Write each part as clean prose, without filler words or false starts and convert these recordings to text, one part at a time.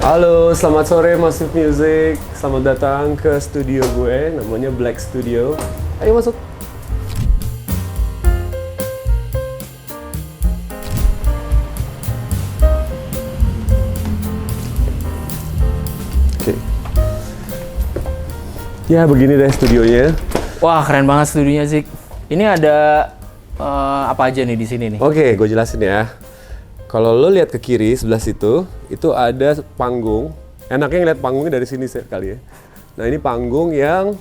Halo, selamat sore Massive Music. Selamat datang ke studio gue, namanya Black Studio. Ayo masuk. Oke. Ya, begini deh studionya. Wah, keren banget studionya, Zik. Ini ada apa aja nih di sini nih? Oke, gue jelasin ya. Kalau lo lihat ke kiri sebelah situ, itu ada panggung. Enaknya ngeliat panggungnya dari sini kali ya. Nah, ini panggung yang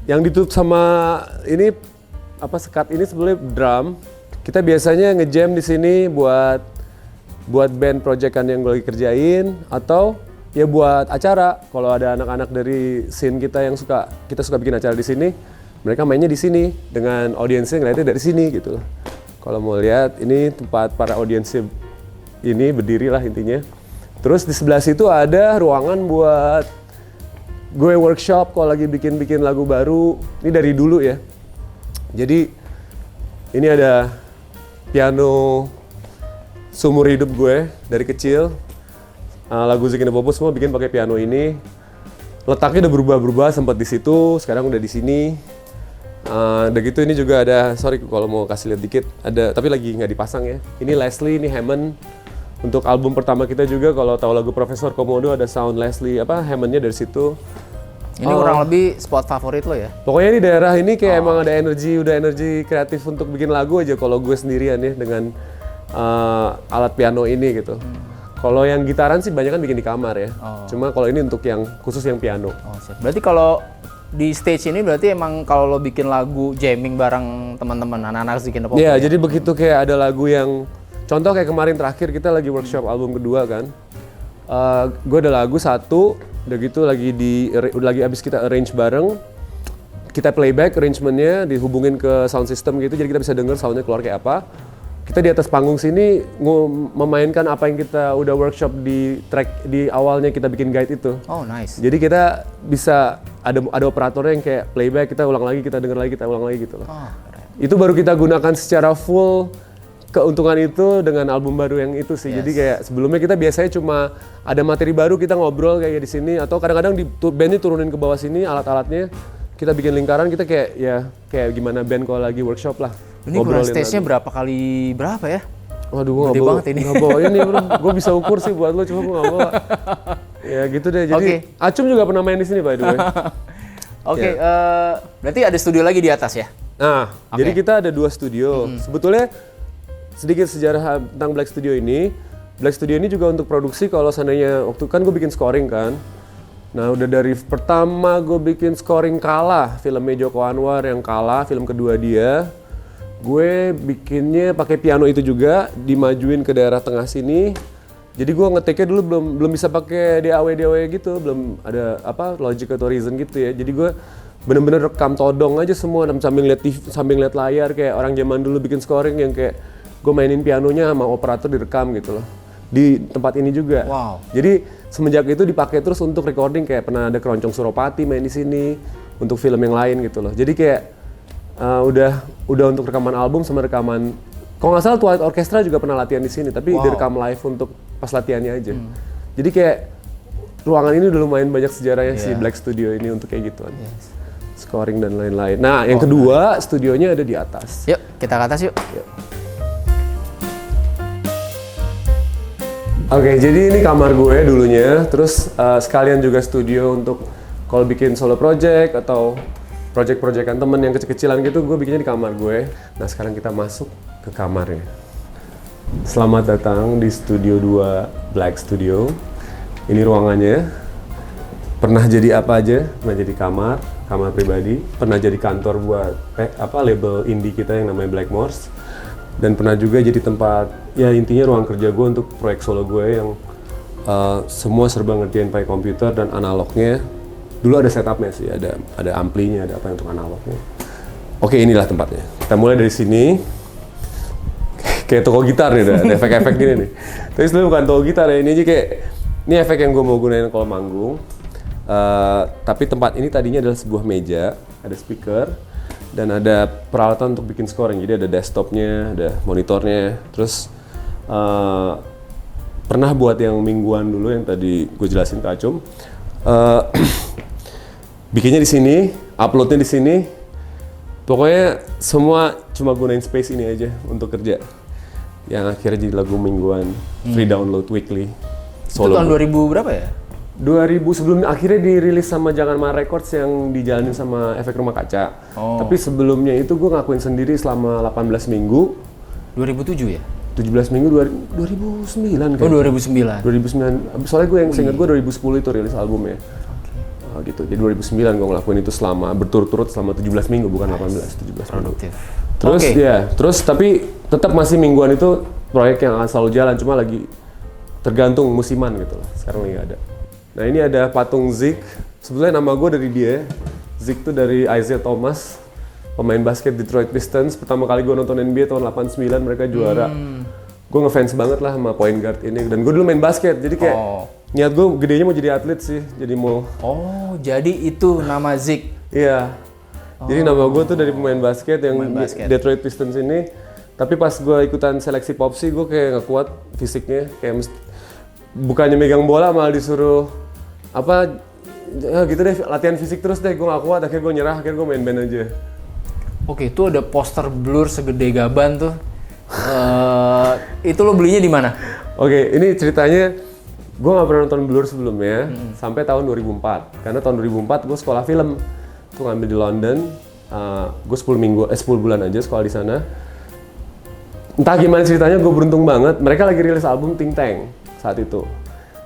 ditutup sama ini sekat ini sebenarnya drum. Kita biasanya ngejam di sini buat band proyekan yang gue lagi kerjain atau ya buat acara. Kalau ada anak-anak dari scene kita yang kita suka bikin acara di sini, mereka mainnya di sini dengan audiensnya ngeliatnya dari sini gitu. Kalau mau lihat, ini tempat para audiensnya ini berdiri lah intinya. Terus di sebelah situ ada ruangan buat gue workshop kalau lagi bikin lagu baru. Ini dari dulu ya. Jadi ini ada piano seumur hidup gue dari kecil. Lagu Zik in the Popo semua bikin pakai piano ini. Letaknya udah berubah-berubah, sempat di situ, sekarang udah di sini. Udah gitu ini juga ada, sorry kalau mau kasih lihat dikit, ada tapi lagi nggak dipasang ya. Ini Leslie, ini Hammond. Untuk album pertama kita juga kalau tahu lagu Profesor Komodo ada sound Leslie Hammondnya dari situ. Ini kurang lebih spot favorit lo ya? Pokoknya di daerah ini kayak emang ada energi kreatif untuk bikin lagu aja kalau gue sendirian ya dengan alat piano ini gitu. Kalau yang gitaran sih banyak kan bikin di kamar ya. Cuma kalau ini untuk yang khusus yang piano. Siap. Berarti kalau di stage ini berarti emang kalau lo bikin lagu jamming bareng teman-teman anak-anak Zik in the Popo. Iya, jadi begitu kayak ada lagu yang contoh kayak kemarin terakhir kita lagi workshop album kedua kan. Gue ada lagu satu, udah gitu lagi abis kita arrange bareng. Kita playback arrangementnya dihubungin ke sound system gitu, jadi kita bisa denger soundnya keluar kayak apa. Kita di atas panggung sini memainkan apa yang kita udah workshop di track di awalnya kita bikin guide itu. Oh, nice. Jadi kita bisa ada operatornya yang kayak playback, kita ulang lagi, kita denger lagi, kita ulang lagi gitu loh. Keren. Itu baru kita gunakan secara full keuntungan itu dengan album baru yang itu sih. Yes. Jadi kayak sebelumnya kita biasanya cuma ada materi baru, kita ngobrol kayak di sini atau kadang-kadang band ini turunin ke bawah sini alat-alatnya. Kita bikin lingkaran, kita kayak gimana band kalau lagi workshop lah. Ini ukuran stage-nya berapa kali berapa ya? Waduh, gue Gede banget ini. nggak bawa ini bro. Gue bisa ukur sih buat lo, cuma gue nggak bawa. Ya gitu deh. Jadi Acum juga pernah main di sini by the way. Oke, berarti ada studio lagi di atas ya? Nah, jadi kita ada 2 studio. Sebetulnya sedikit sejarah tentang Black Studio ini. Black Studio ini juga untuk produksi kalau seandainya waktu kan gue bikin scoring kan. Nah udah dari pertama gue bikin scoring Kala, filmnya Joko Anwar yang Kala, film kedua dia. Gue bikinnya pakai piano itu juga, dimajuin ke daerah tengah sini. Jadi gue ngeteknya dulu belum bisa pakai DAW gitu, belum ada Logic atau Reason gitu ya. Jadi gue bener-bener rekam todong aja semua sambil ngeliat layar kayak orang zaman dulu bikin scoring yang kayak gue mainin pianonya sama operator direkam gitu loh. Di tempat ini juga. Wow. Jadi semenjak itu dipakai terus untuk recording, kayak pernah ada Keroncong Suropati main di sini untuk film yang lain gitu loh. Jadi kayak udah untuk rekaman album sama rekaman, kalau nggak salah Twilight Orchestra juga pernah latihan di sini, tapi direkam live untuk pas latihannya aja. Jadi kayak ruangan ini udah lumayan banyak sejarahnya si Black Studio ini untuk kayak gituan. Scoring dan lain-lain. Nah, yang kedua studionya ada di atas. Yuk, kita ke atas yuk. Oke, jadi ini kamar gue dulunya, terus sekalian juga studio untuk kalau bikin solo project atau project-projectan temen yang kecil-kecilan gitu, gue bikinnya di kamar gue. Nah sekarang kita masuk ke kamarnya. Selamat datang di Studio 2 Black Studio. Ini ruangannya. Pernah jadi apa aja? Pernah jadi kamar pribadi. Pernah jadi kantor buat label indie kita yang namanya Blackmores. Dan pernah juga jadi tempat, ya intinya ruang kerja gue untuk proyek solo gue yang semua serba ngertiin pakai komputer dan analognya. Dulu ada setupnya sih, ada amplinya, ada apa untuk analognya. Oke, inilah tempatnya. Kita mulai dari sini. Kayak toko gitar nih, ada efek-efek gini nih. Tapi sebenarnya bukan toko gitar ya, ini aja kayak, ini efek yang gue mau gunain kalau manggung. Tapi tempat ini tadinya adalah sebuah meja, ada speaker, dan ada peralatan untuk bikin scoring. Jadi ada desktopnya, ada monitornya, terus pernah buat yang mingguan dulu yang tadi gue jelasin ke Acum. Eh, bikinnya di sini, uploadnya di sini. Pokoknya semua cuma gunain space ini aja untuk kerja. Yang akhirnya jadi lagu mingguan, free download weekly. Itu tahun 2000 berapa ya? 2000 sebelum akhirnya dirilis sama Jangan Marah Records yang dijalanin sama Efek Rumah Kaca. Tapi sebelumnya itu gue ngakuin sendiri selama 18 minggu. 2007 ya? 17 minggu 2009 kan? Oh 2009. 2009. Soalnya gue yang seingat gue 2010 itu rilis albumnya. Gitu. Jadi 2009 gue ngelakuin itu selama berturut-turut selama 17 minggu bukan 18, 17 Produktif. minggu. Terus terus tapi tetap masih mingguan itu proyek yang akan selalu jalan cuma lagi tergantung musiman gitu loh. Sekarang lagi ada. Nah ini ada patung Zik. Sebetulnya nama gue dari dia. Zik tuh dari Isaiah Thomas, pemain basket Detroit Pistons. Pertama kali gue nonton NBA tahun 89 mereka juara. Gue ngefans banget lah sama point guard ini. Dan gue dulu main basket jadi kayak niat gue gedenya mau jadi atlet sih. Jadi mau. Oh jadi itu nama Zik. Iya. Jadi nama gue tuh dari pemain basket yang Detroit Pistons ini. Tapi pas gue ikutan seleksi Popsi gue kayak nggak kuat fisiknya. Kayak bukannya megang bola malah disuruh apa ya gitu deh latihan fisik terus deh. Gue nggak kuat akhirnya gue nyerah. Akhirnya gue main band aja. Oke itu ada poster Blur segede gaban tuh. Itu lo belinya di mana? Oke ini ceritanya gue nggak pernah nonton Blur sebelumnya sampai tahun 2004 karena tahun 2004 gue sekolah film tuh ngambil di London. Gue 10 bulan aja sekolah di sana. Entah gimana ceritanya gue beruntung banget mereka lagi rilis album Ting Tang saat itu.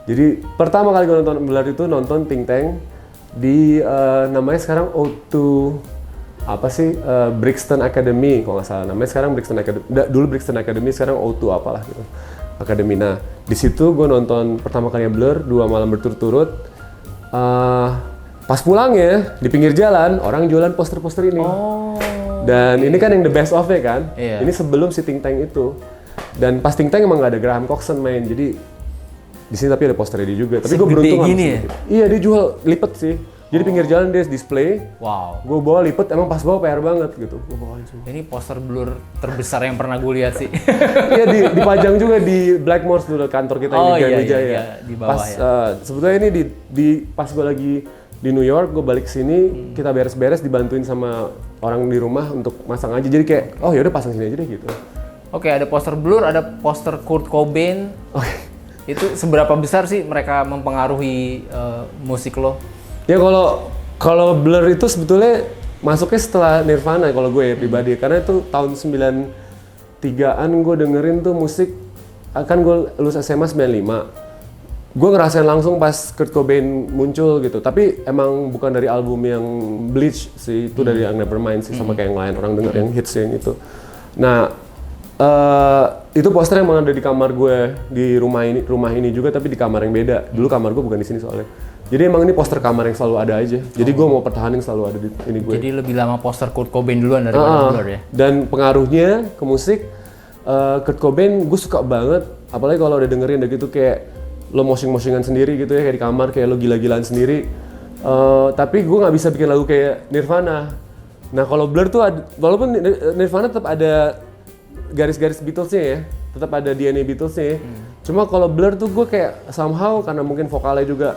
Jadi pertama kali gue nonton Blur itu nonton Ting Tang di namanya sekarang O2 apa sih Brixton Academy kalau nggak salah namanya sekarang Brixton Academy. Dulu Brixton Academy sekarang O2 apalah gitu. Academy. Nah di situ gue nonton pertama kalinya Blur 2 malam berturut-turut. Pas pulangnya di pinggir jalan orang jualan poster-poster ini. Dan ini kan yang the best of-nya kan. Ini sebelum si Ting Tang itu. Dan pas Ting Tang emang nggak ada Graham Coxon main jadi di sini tapi ada posternya dia juga. Tapi gue beruntung gini ya? Iya dia jual lipet sih. Jadi pinggir jalan dia display. Wow. Gue bawa lipet emang pas bawa PR banget gitu. Gue bawain semua. Ini poster Blur terbesar yang pernah gue lihat sih. Iya dipajang juga di Blackmore's dulu kantor kita yang di Wijaya. Iya, di bawah pas, sebetulnya ini pas gue lagi di New York, gue balik sini kita beres-beres dibantuin sama orang di rumah untuk masang aja. Jadi kayak oh yaudah pasang sini aja deh gitu. Oke ada poster Blur, ada poster Kurt Cobain. Itu seberapa besar sih mereka mempengaruhi musik lo? Ya kalau Blur itu sebetulnya masuknya setelah Nirvana kalau gue ya pribadi karena itu tahun 93-an gue dengerin tuh musik kan gue lulus SMA 95. Gue ngerasain langsung pas Kurt Cobain muncul gitu. Tapi emang bukan dari album yang Bleach sih, itu dari yang Nevermind sih sama kayak yang lain orang denger yang hits yang itu. Nah, itu poster yang ada di kamar gue di rumah ini juga tapi di kamar yang beda. Dulu kamar gue bukan di sini soalnya. Jadi emang ini poster kamar yang selalu ada aja. Jadi gue mau pertahanin selalu ada di ini gue. Jadi lebih lama poster Kurt Cobain duluan daripada Blur ya. Dan pengaruhnya ke musik Kurt Cobain gue suka banget. Apalagi kalau udah dengerin udah gitu kayak lo moshing-moshingan sendiri gitu ya kayak di kamar kayak lo gila-gilaan sendiri. Tapi gue nggak bisa bikin lagu kayak Nirvana. Nah kalau Blur tuh walaupun Nirvana tetap ada garis-garis Beatles-nya ya, tetap ada DNA Beatles-nya ya. Cuma kalau Blur tuh gue kayak somehow karena mungkin vokalnya juga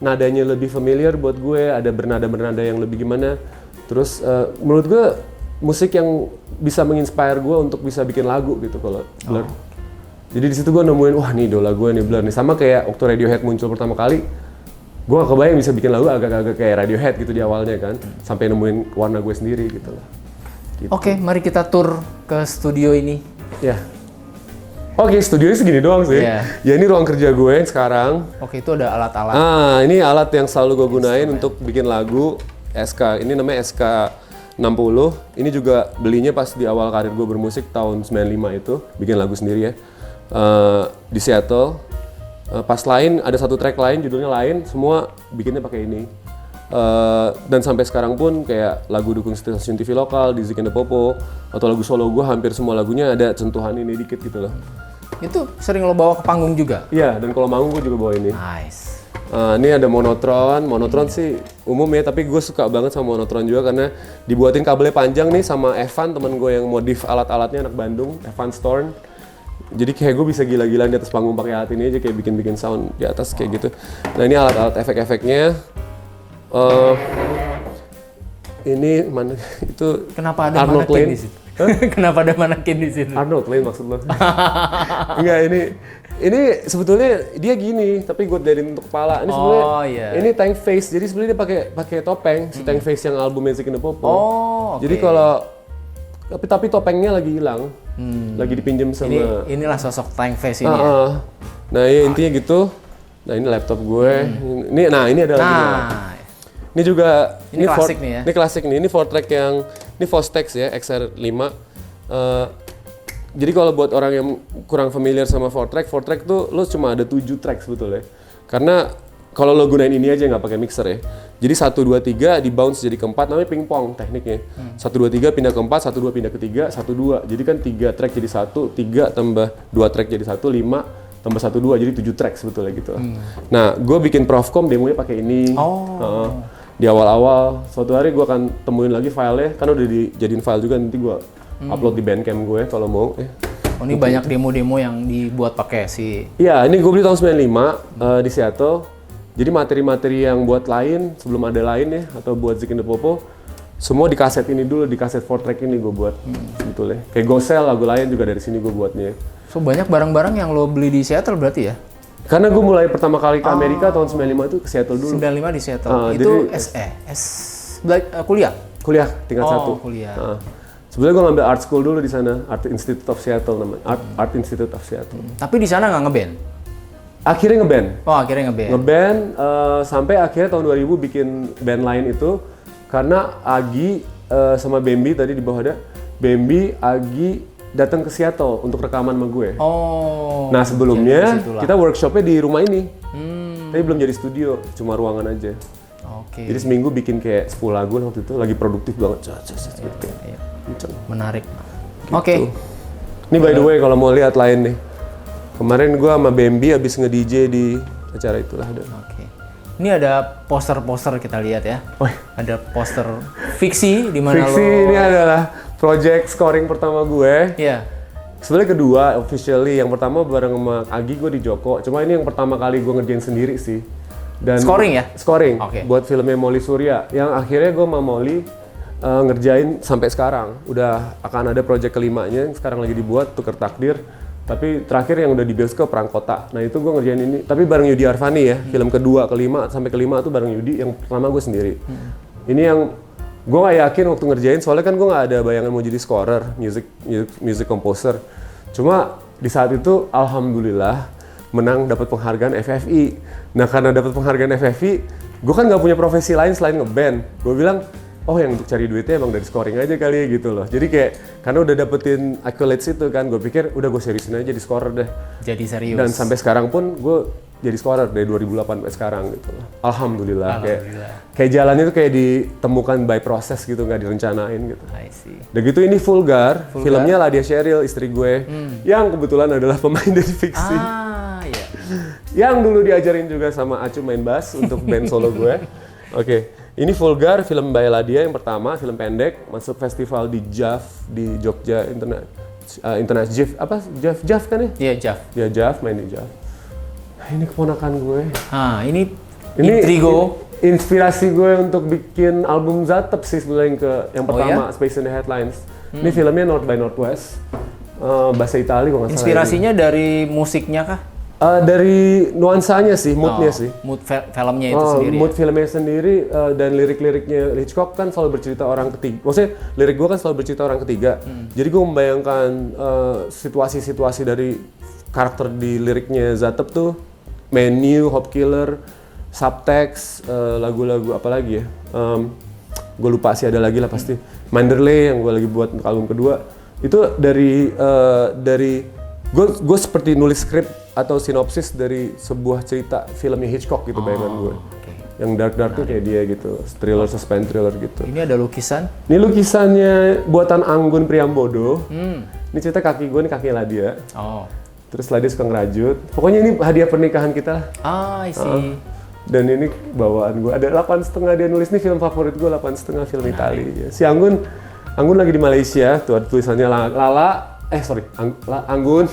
nadanya lebih familiar buat gue, ada bernada-bernada yang lebih gimana. Terus menurut gue musik yang bisa menginspire gue untuk bisa bikin lagu gitu kalau Blur. Jadi di situ gue nemuin wah nih idola gue nih Blur nih. Sama kayak waktu Radiohead muncul pertama kali, gue gak kebayang bisa bikin lagu agak-agak kayak Radiohead gitu di awalnya kan. Sampai nemuin warna gue sendiri gitu lah. Gitu. Oke, mari kita tur ke studio ini. Ya. Oke, studionya segini doang sih. Ya ini ruang kerja gue yang sekarang. Oke, itu ada alat-alat. Ini alat yang selalu gue gunain untuk bikin lagu SK. Ini namanya SK60. Ini juga belinya pas di awal karir gue bermusik tahun 95 itu. Bikin lagu sendiri ya. Di Seattle. Pas lain, ada satu track lain, judulnya lain. Semua bikinnya pakai ini. Dan sampai sekarang pun kayak lagu dukung stasiun TV lokal di Zik and the Popo atau lagu solo gue hampir semua lagunya ada sentuhan ini dikit gitu loh. Itu sering lo bawa ke panggung juga? Iya, dan kalau manggung gue juga bawa ini. Nice. Ini ada monotron sih umum ya, tapi gue suka banget sama monotron juga karena dibuatin kabelnya panjang nih sama Evan, teman gue yang modif alat-alatnya anak Bandung, Evan Storn. Jadi kayak gue bisa gila-gilaan di atas panggung pakai alat ini aja, kayak bikin sound di atas kayak gitu. Nah ini alat-alat efek-efeknya. Ini mana itu? Kenapa ada Arnold manekin Lane. di situ? Kenapa ada manekin di situ? Arnold Lane maksud lo? Enggak, ini sebetulnya dia gini, tapi gue jadiin untuk kepala. Ini sebenarnya ini tank face. Jadi sebenarnya dia pakai topeng, si tank face yang album Music in the Popo. Jadi kalau tapi topengnya lagi hilang. Lagi dipinjam sama inilah sosok tank face ini. Nah, ya intinya gitu. Nah, ini laptop gue. Ini ada lagi. Ini juga ini klasik nih ya. Ini klasik nih. Ini 4-track yang ini Fostex ya, XR5. Jadi kalau buat orang yang kurang familiar sama 4-track tuh lo cuma ada 7 track sebetulnya. Karena kalau lo gunain ini aja nggak pakai mixer ya. Jadi 1 2 3 di bounce jadi keempat, namanya pingpong tekniknya. 1 2 3 pindah keempat, 1 2 pindah ketiga, 1 2. Jadi kan 3 track jadi 1, 3 tambah 2 track jadi 1, 5 tambah 1 2 jadi 7 track sebetulnya gitu. Nah, gue bikin Profcom demonya pakai ini. Di awal-awal, suatu hari gue akan temuin lagi filenya, kan udah dijadiin file juga, nanti gue upload di Bandcamp gue kalau mau. Oh, ini banyak demo-demo yang dibuat pakai si. Iya, ini gue beli tahun 95 di Seattle. Jadi materi-materi yang buat lain, sebelum ada lain ya, atau buat Zik in the Popo, semua di kaset ini dulu, di kaset 4-track ini gue buat sebetulnya. Kayak Go Sell, lagu lain juga dari sini gue buatnya. So banyak barang-barang yang lo beli di Seattle berarti ya? Karena gue mulai pertama kali ke Amerika tahun 95 itu ke Seattle dulu. 95 di Seattle. Itu kuliah? Kuliah, tingkat 1. Kuliah. Sebenarnya gue ngambil art school dulu di sana, Art Institute of Seattle namanya, Art Institute of Seattle. Tapi di sana nggak ngeband? Akhirnya ngeband. Oh, akhirnya ngeband. Ngeband sampai akhirnya tahun 2000 bikin band lain itu karena Agi sama Bambi tadi di bawah ada, Bambi, Agi datang ke Seattle untuk rekaman sama gue. Nah sebelumnya kita workshopnya di rumah ini, tapi belum jadi studio, cuma ruangan aja. Jadi seminggu bikin kayak 10 lagu waktu itu, lagi produktif banget. Menarik. Gitu. Ini by the way kalau mau lihat lain nih, kemarin gue sama Bambi abis nge-DJ di acara itulah. Ini ada poster-poster kita lihat ya. Ada poster fiksi di mana Fiksi ini adalah project scoring pertama gue. Iya. Sebenarnya kedua officially, yang pertama bareng sama Agi gue di Joko. Cuma ini yang pertama kali gue ngerjain sendiri sih. Dan scoring ya? Scoring. Buat filmnya Molly Surya. Yang akhirnya gue sama Molly ngerjain sampai sekarang. Udah akan ada project kelimanya yang sekarang lagi dibuat, Tuker Takdir. Tapi terakhir yang udah di bioskop Perang Kota. Nah itu gue ngerjain ini. Tapi bareng Yudi Arvani ya. Film kedua, kelima, sampai kelima tuh bareng Yudi. Yang pertama gue sendiri. Ini yang gue gak yakin waktu ngerjain, soalnya kan gue gak ada bayangan mau jadi scorer, music composer. Cuma di saat itu alhamdulillah menang, dapat penghargaan FFI. Nah karena dapat penghargaan FFI, gue kan gak punya profesi lain selain ngeband. Gue bilang, oh yang untuk cari duitnya emang dari scoring aja kali gitu loh. Jadi kayak karena udah dapetin accolades itu kan, gue pikir udah gue seriusin aja di scorer deh. Jadi serius. Dan sampai sekarang pun gue jadi scorer dari 2008 sampai sekarang gitu. Alhamdulillah. Kayak jalannya tuh kayak ditemukan by proses gitu, nggak direncanain gitu. I see. Udah gitu ini Vulgar. Filmnya Ladia Sheryl, istri gue, yang kebetulan adalah pemain dari Fiksi. Iya. Yang dulu diajarin juga sama Acu main bass untuk band solo gue. Ini Vulgar, film by Ladia yang pertama, film pendek, masuk festival di JAF di Jogja Internet JAF kan ya? Iya, JAF. Ya JAF, main di JAF. Ini keponakan gue. Ini Intrigo. Inspirasi gue untuk bikin album Zatep sih sebenarnya yang pertama, Space in the Headlines. Ini filmnya North by Northwest, bahasa Italia kalau nggak salah. Inspirasinya dari musiknya kah? Dari nuansanya sih, moodnya sih. Mood filmnya itu sendiri. Mood filmnya sendiri dan lirik-liriknya Hitchcock kan selalu bercerita orang ketiga. Maksudnya lirik gue kan selalu bercerita orang ketiga. Jadi gue membayangkan situasi-situasi dari karakter di liriknya Zatep tuh, Menu, Hope Killer, Subtext, lagu-lagu apa lagi ya? Gue lupa sih, ada lagi lah pasti. Manderley yang gue lagi buat untuk album kedua. Itu dari gue seperti nulis skrip atau sinopsis dari sebuah cerita filmnya Hitchcock gitu, bayangan gue. Yang dark tuh kayak dia gitu, thriller, suspense thriller gitu. Ini ada lukisan? Ini lukisannya buatan Anggun Priambodo. Ini cerita kaki gue, ini kakinya Ladia. Terus Ladia suka ngerajut. Pokoknya ini hadiah pernikahan kita. I see. Dan ini bawaan gue. Ada 8,5 dia nulis, nih film favorit gue, 8,5 film Italia. Si Anggun lagi di Malaysia, tuh ada tulisannya Lala, Anggun,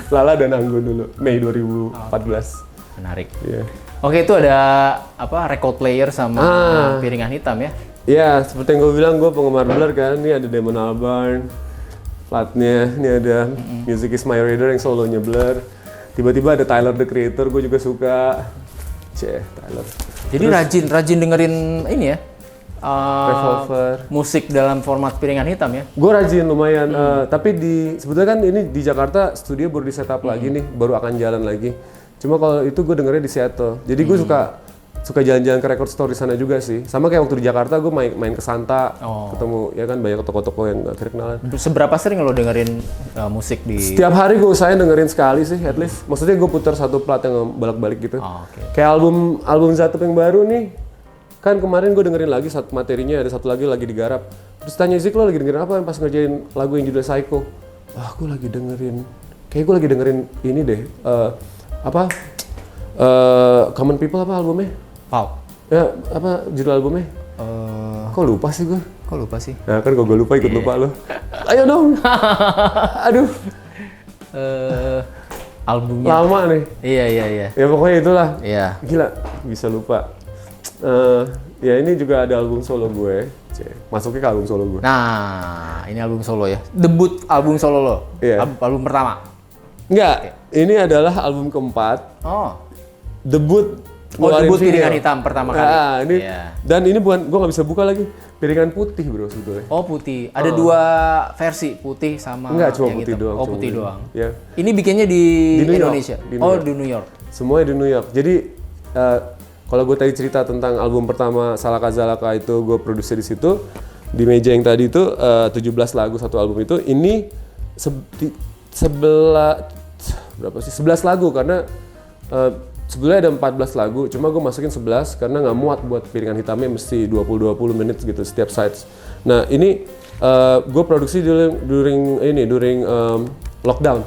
Lala dan Anggun dulu, Mei 2014. Menarik. Iya. Oke, itu ada apa record player sama piringan hitam ya? Iya, seperti yang gue bilang, gue penggemar Blur kan. Ini ada Damon Albarn, platnya. Ini ada Music Is My Radar yang solonya Blur. Tiba-tiba ada Tyler the Creator, gue juga suka. Tyler. Jadi rajin dengerin ini ya? Revolver. Musik dalam format piringan hitam ya? Gue rajin lumayan, tapi sebetulnya kan ini di Jakarta studio baru di setup lagi nih, baru akan jalan lagi. Cuma kalau itu gue dengernya di Seattle. Jadi gue suka jalan-jalan ke record store di sana juga sih. Sama kayak waktu di Jakarta gue main ke Santa, ketemu ya kan banyak toko-toko yang gak kenalan. Seberapa sering lo dengerin musik di? Setiap hari gue usahain dengerin sekali sih, at least. Maksudnya gue putar satu plat yang bolak-balik gitu. Kayak album Zatup yang baru nih, kan kemarin gue dengerin lagi materinya, ada satu lagi digarap. Terus tanya Zik, lo lagi dengerin apa yang pas ngerjain lagu yang judulnya Psycho? Wah, gue lagi dengerin ini deh. Common People apa albumnya? Pulp. Ya, apa judul albumnya? Kok lupa sih gue? Nah kan gue lupa ikut lupa lo. Ayo dong. Aduh. Albumnya. Lama nih. Iya. Ya pokoknya itulah. Iya. Gila, bisa lupa. Ya ini juga ada album solo gue. Masuknya ke album solo gue. Nah, ini album solo ya. Debut album solo lo. Iya. Album pertama. Enggak, ini adalah album keempat. Debut Debut piringan hitam pertama kali. Nah, ini dan ini bukan, gue nggak bisa buka lagi. Piringan putih bro sebetulnya. Oh putih. Ada dua versi, putih sama enggak, cuma yang putih hitam. doang. Oh putih doang. Ya. Ini bikinnya di New York. Indonesia. Di New York. Semuanya di New York. Jadi kalau gue tadi cerita tentang album pertama Salaka Zalaka itu gue produksi di situ. Di meja yang tadi itu 17 lagu satu album itu. Ini 11 lagu karena sebelumnya ada 14 lagu, cuma gue masukin 11 karena nggak muat buat piringan hitamnya mesti 20-20 menit gitu setiap sides. Nah ini gue produksi during lockdown,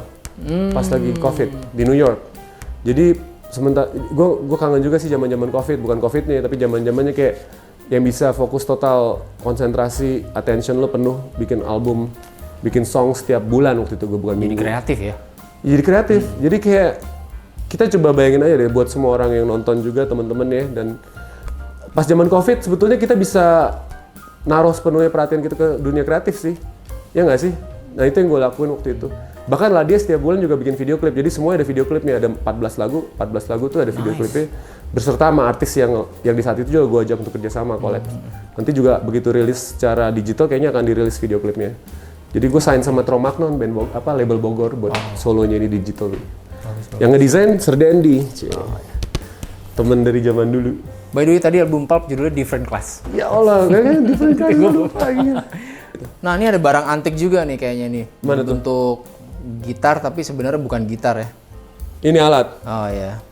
pas lagi COVID di New York. Jadi sementara gue kangen juga sih zaman COVID, bukan COVID-nya tapi zamannya kayak yang bisa fokus total konsentrasi attention lo penuh bikin album, bikin song setiap bulan waktu itu gue bukan minggu. Jadi kreatif ya? Jadi kreatif, jadi kayak kita coba bayangin aja deh buat semua orang yang nonton juga teman-teman ya, dan pas zaman COVID sebetulnya kita bisa naruh sepenuhnya perhatian kita ke dunia kreatif sih, ya nggak sih? Nah itu yang gue lakuin waktu itu. Bahkan Ladia setiap bulan juga bikin video klip, jadi semuanya ada video klipnya, ada 14 lagu tuh ada video klipnya berserta sama artis yang di saat itu juga gue ajak untuk kerjasama collab. Nanti juga begitu rilis secara digital kayaknya akan dirilis video klipnya. Jadi gue sign sama Tromagnon, label Bogor buat solonya ini digital. Yang ngedesain Serdendi, temen dari zaman dulu. By the way tadi album Pulp judulnya Different Class. Ya Allah, kayaknya Different Class. Nah ini ada barang antik juga nih kayaknya nih. Mana tuh? Bentuk gitar tapi sebenarnya bukan gitar ya. Ini alat. Oh ya.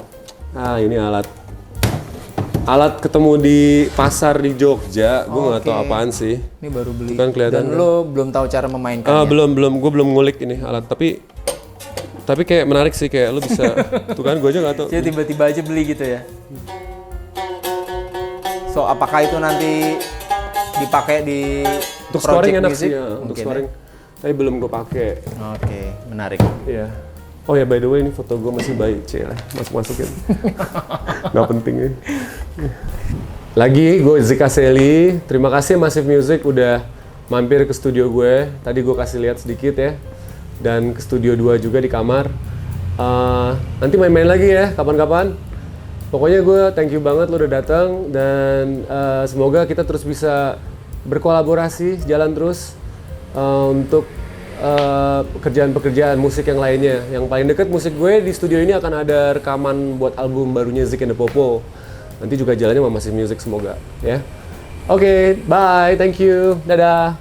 Ini alat. Alat ketemu di pasar di Jogja, gue nggak tahu apaan sih. Ini baru beli. Kan kelihatan. Dan lo belum tahu cara memainkannya? Belum, gue belum ngulik ini alat. Tapi kayak menarik sih, kayak lo bisa. Tuh kan, gue aja nggak tahu. Jadi tiba-tiba aja beli gitu ya. So apakah itu nanti dipakai di untuk scoring enak music? sih ya, untuk scoring. Tapi belum gue pakai. Oke, menarik. Iya. Oh ya, by the way ini foto gue masih baik, masukin. Nggak penting ya. Lagi, gue Zika Seli. Terima kasih Massive Music udah mampir ke studio gue. Tadi gue kasih lihat sedikit ya. Dan ke studio 2 juga di kamar. Nanti main-main lagi ya, kapan-kapan. Pokoknya gue thank you banget lo udah datang. Dan semoga kita terus bisa berkolaborasi, jalan terus. Untuk pekerjaan-pekerjaan musik yang lainnya. Yang paling deket musik gue di studio ini akan ada rekaman buat album barunya Zik and the Popo. Nanti juga jalannya sama Massive Music semoga ya. Oke, bye, thank you, dadah.